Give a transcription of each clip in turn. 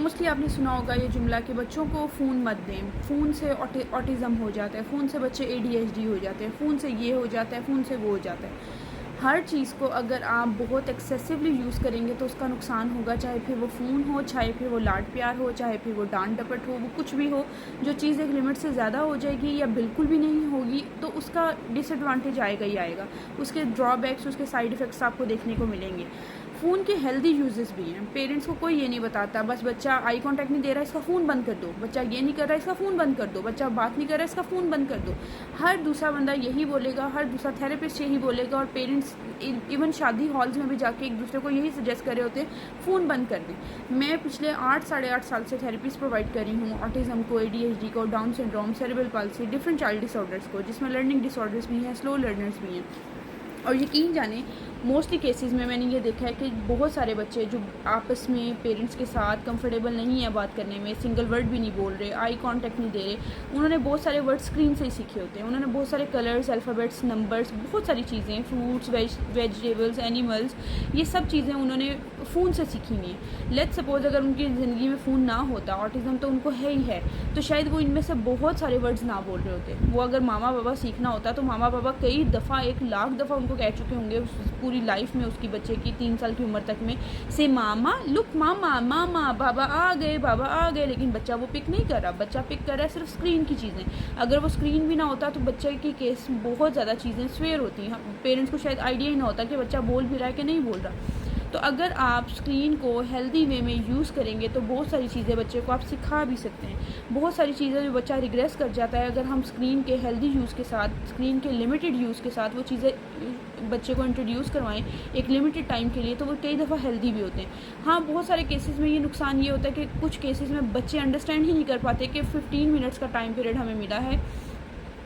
Mostly आपने सुना होगा ये जुमला कि बच्चों को फ़ोन मत दें, फ़ोन से ऑटिज़म हो जाता है, फ़ोन से बच्चे ADHD हो जाते हैं, फ़ोन से ये हो जाता है, फ़ोन से वो हो जाता है। हर चीज़ को अगर आप बहुत एक्सेसिवली यूज़ करेंगे तो उसका नुकसान होगा, चाहे फिर वो फ़ोन हो, चाहे फिर वो लाड प्यार हो, चाहे फिर वो डांट डपट हो, वो कुछ भी हो। जो चीज़ एक लिमिट से ज़्यादा हो जाएगी या बिल्कुल भी नहीं होगी तो उसका डिसएडवांटेज आएगा ही आएगा, उसके ड्रॉबैक्स, उसके साइड इफ़ेक्ट्स आपको देखने को मिलेंगे। फ़ोन के हेल्दी यूजेस भी हैं। पेरेंट्स को कोई ये नहीं बताता, बस बच्चा आई कांटेक्ट नहीं दे रहा है इसका फ़ोन बंद कर दो, बच्चा ये नहीं कर रहा है इसका फ़ोन बंद कर दो, बच्चा बात नहीं कर रहा है इसका फ़ोन बंद कर दो। हर दूसरा बंदा यही बोलेगा, हर दूसरा थेरेपिस्ट यही बोलेगा, और पेरेंट्स इवन शादी हॉल्स में भी जाके एक दूसरे को यही सजेस्ट कर रहे होते हैं फ़ोन बंद कर दें। मैं पिछले 8 साढ़े 8 साल से थेरेपीज प्रोवाइड कर रही हूँ ऑटिज़म को, ADHD को, down syndrome, cerebral palsy, different child disorders को, जिसमें लर्निंग डिसऑर्डर्स भी हैं, स्लो लर्नर्स भी हैं। और यकीन जाने मोस्टली केसेस में मैंने ये देखा है कि बहुत सारे बच्चे जो आपस में पेरेंट्स के साथ कंफर्टेबल नहीं है बात करने में, सिंगल वर्ड भी नहीं बोल रहे, आई कांटेक्ट नहीं दे रहे, उन्होंने बहुत सारे वर्ड स्क्रीन से ही सीखे होते हैं। उन्होंने बहुत सारे कलर्स, अल्फ़ाबेट्स, नंबर्स, बहुत सारी चीज़ें, फ्रूट्स, वेजिटेबल्स, एनिमल्स, ये सब चीज़ें उन्होंने फ़ोन से सीखी नहीं है। लेट्स सपोज अगर उनकी ज़िंदगी में फ़ोन ना होता, ऑटिज़म तो उनको है ही है, तो शायद वो इनमें से बहुत सारे वर्ड्स ना बोल रहे होते। वो अगर मामा बाबा सीखना होता तो मामा बाबा कई दफ़ा, 1 लाख दफ़ा उनको कह चुके होंगे पूरी लाइफ में, उसकी बच्चे की 3 साल की उम्र तक में, से मामा लुक, मामा मामा, बाबा आ गए, बाबा आ गए, लेकिन बच्चा वो पिक नहीं कर रहा। बच्चा पिक कर रहा है सिर्फ स्क्रीन की चीज़ें। अगर वो स्क्रीन भी ना होता तो बच्चे की केस बहुत ज़्यादा चीज़ें स्वेयर होती हैं। पेरेंट्स को शायद आइडिया ही ना होता कि बच्चा बोल भी रहा है कि नहीं बोल रहा। तो अगर आप स्क्रीन को हेल्दी वे में यूज़ करेंगे तो बहुत सारी चीज़ें बच्चे को आप सिखा भी सकते हैं। बहुत सारी चीज़ें जो बच्चा रिग्रेस कर जाता है, अगर हम स्क्रीन के हेल्दी यूज़ के साथ, स्क्रीन के लिमिटेड यूज़ के साथ वो चीज़ें बच्चे को इंट्रोड्यूस करवाएं एक लिमिटेड टाइम के लिए, तो वो कई दफ़ा हेल्दी भी होते हैं। हाँ, बहुत सारे केसेस में ये नुकसान ये होता है कि कुछ केसेस में बच्चे अंडरस्टैंड ही नहीं कर पाते कि 15 मिनट्स का टाइम पीरियड हमें मिला है,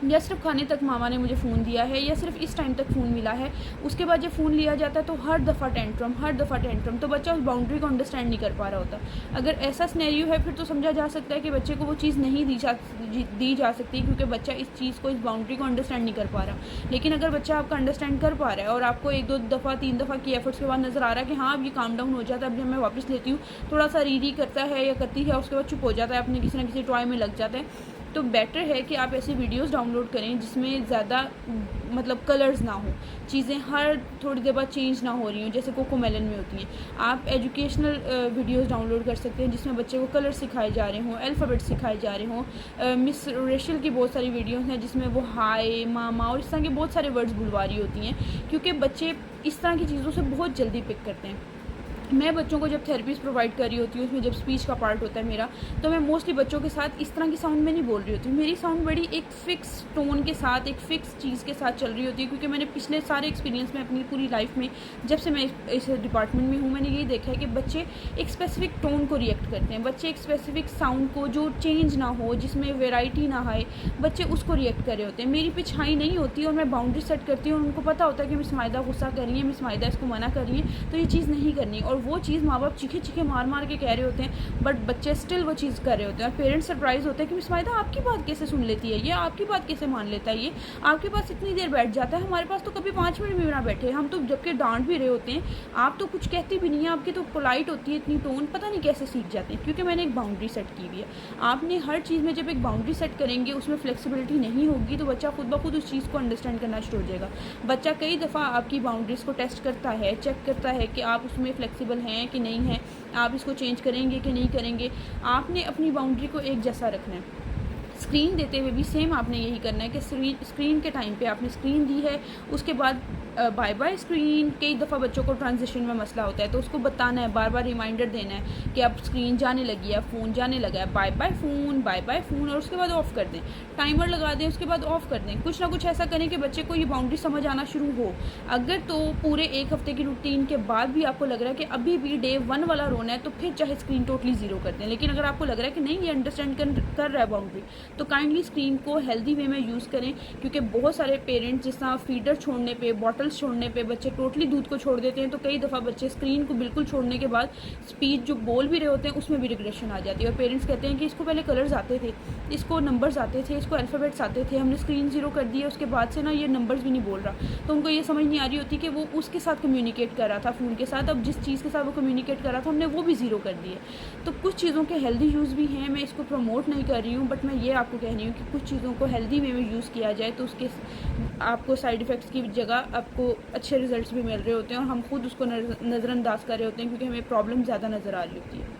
या सिर्फ खाने तक मामा ने मुझे फ़ोन दिया है, या सिर्फ इस टाइम तक फ़ोन मिला है। उसके बाद जब फ़ोन लिया जाता है तो हर दफ़ा टेंट्रम, तो बच्चा उस बाउंड्री को अंडरस्टैंड नहीं कर पा रहा होता। अगर ऐसा सिनेरियो है फिर तो समझा जा सकता है कि बच्चे को वो चीज़ नहीं दी जा सकती, क्योंकि बच्चा इस चीज़ को, इस बाउंड्री को अंडरस्टैंड नहीं कर पा रहा। लेकिन अगर बच्चा आपका अंडरस्टैंड कर पा रहा है और आपको 1-2 दफ़ा 3 दफ़ा की एफर्ट्स के बाद नज़र आ रहा है कि हाँ अब ये काम डाउन हो जाता है, अब जब मैं वापस लेती हूँ थोड़ा सा री करता है या करती है, उसके बाद चुप हो जाता है, अपने किसी न किसी टॉय में लग जाता है, तो बेटर है कि आप ऐसी वीडियोस डाउनलोड करें जिसमें ज़्यादा मतलब कलर्स ना हो, चीज़ें हर थोड़ी देर बाद चेंज ना हो रही हों, जैसे कोकोमेलन में होती हैं। आप एजुकेशनल वीडियोस डाउनलोड कर सकते हैं जिसमें बच्चे को कलर सिखाए जा रहे हों, अल्फ़ाबेट सिखाए जा रहे हों। मिस रेशल की बहुत सारी वीडियोस हैं जिसमें वो हाय, मामा और इस तरह के बहुत सारे वर्ड्स बुलवा रही होती हैं, क्योंकि बच्चे इस तरह की चीज़ों से बहुत जल्दी पिक करते हैं। मैं बच्चों को जब थेरेपीज़ प्रोवाइड कर रही होती हूँ, उसमें जब स्पीच का पार्ट होता है मेरा, तो मैं मोस्टली बच्चों के साथ इस तरह की साउंड में नहीं बोल रही होती हूँ। मेरी साउंड बड़ी एक फ़िक्स टोन के साथ, एक फ़िक्स चीज़ के साथ चल रही होती है, क्योंकि मैंने पिछले सारे एक्सपीरियंस में अपनी पूरी लाइफ में, जब से मैं इस डिपार्टमेंट में हूँ, मैंने यही देखा है कि बच्चे एक स्पेसिफिक टोन को रिएक्ट करते हैं। बच्चे एक स्पेसिफिक साउंड को, जो चेंज ना हो, जिसमें वेराइटी ना आए, बच्चे उसको रिएक्ट कर रहे होते हैं। मेरी पिच हाई नहीं होती और मैं बाउंड्री सेट करती हूँ और उनको पता होता है कि मिस मायदा गुस्सा कर रही है, मिस मायदा इसको मना कर रही है, तो ये चीज़ नहीं करनी, और वो चीज़ माँ बाप चीखे मार के कह रहे होते हैं, बट बच्चे स्टिल वो चीज़ कर रहे होते हैं। और पेरेंट्स सरप्राइज होते हैं कि मिस मायदा आपकी बात कैसे सुन लेती है, ये आपकी बात कैसे मान लेता है, ये आपके पास इतनी देर बैठ जाता है, हमारे पास तो कभी 5 मिनट भी ना बैठे, हम तो जबकि डांट भी रहे होते हैं, आप तो कुछ कहती भी नहीं है, आपकी तो पोलाइट होती है इतनी टोन, पता नहीं कैसे सीख जाते हैं, क्योंकि मैंने एक बाउंड्री सेट की हुई है। आपने हर चीज़ में जब एक बाउंड्री सेट करेंगे, उसमें फ्लेक्सिबिलिटी नहीं होगी, तो बच्चा खुद ब खुद उस चीज़ को अंडरस्टैंड करना शुरू हो जाएगा। बच्चा कई दफ़ा आपकी बाउंड्रीज़ को टेस्ट करता है, चेक करता है कि आप उसमें फ्लेक्सिबल हैं कि नहीं हैं, आप इसको चेंज करेंगे कि नहीं करेंगे। आपने अपनी बाउंड्री को एक जैसा रखना है। स्क्रीन देते हुए भी सेम आपने यही करना है कि स्क्रीन के टाइम पे आपने स्क्रीन दी है, उसके बाद बाय बाय स्क्रीन। कई दफ़ा बच्चों को ट्रांजिशन में मसला होता है, तो उसको बताना है, बार बार रिमाइंडर देना है कि अब स्क्रीन जाने लगी है, फ़ोन जाने लगा है, बाय बाय फ़ोन, और उसके बाद ऑफ़ कर दें, टाइमर लगा दें, उसके बाद ऑफ़ कर दें। कुछ ना कुछ ऐसा करें कि बच्चे को ये बाउंड्री समझ आना शुरू हो। अगर तो पूरे 1 हफ़्ते की रूटीन के बाद भी आपको लग रहा है कि अभी भी डे 1 वाला रोना है, तो फिर चाहे स्क्रीन टोटली ज़ीरो कर दें। लेकिन अगर आपको लग रहा है कि नहीं, ये अंडरस्टैंड कर रहा है बाउंड्री, तो काइंडली स्क्रीन को हेल्दी वे में यूज़ करें, क्योंकि बहुत सारे पेरेंट्स जिस तरह फीडर छोड़ने पे, बॉटल बॉटल्स छोड़ने पे बच्चे टोटली दूध को छोड़ देते हैं, तो कई दफ़ा बच्चे स्क्रीन को बिल्कुल छोड़ने के बाद स्पीच जो बोल भी रहे होते हैं उसमें भी रिग्रेशन आ जाती है। और पेरेंट्स कहते हैं कि इसको पहले कलर्स आते थे, इसको नंबर्स आते थे, इसको अल्फ़ाबेट्स आते थे, हमने स्क्रीन ज़ीरो कर दिया, उसके बाद से ना ये नंबर्स भी नहीं बोल रहा। तो उनको ये समझ नहीं आ रही होती कि वो उसके साथ कम्युनिकेट कर रहा था फ़ोन के साथ, अब जिस चीज़ के साथ वो कम्युनिकेट कर रहा था हमने वो भी ज़ीरो कर दिए। तो कुछ चीज़ों के हेल्दी यूज़ भी हैं, मैं इसको प्रमोट नहीं कर रही हूँ, बट मैं ये आपको कह रही हूँ कि कुछ चीज़ों को हेल्दी वे में यूज़ किया जाए तो उसके आपको साइड इफ़ेक्ट्स की जगह आपको अच्छे रिजल्ट्स भी मिल रहे होते हैं, और हम खुद उसको नज़रअंदाज कर रहे होते हैं क्योंकि हमें प्रॉब्लम ज़्यादा नज़र आ रही होती है।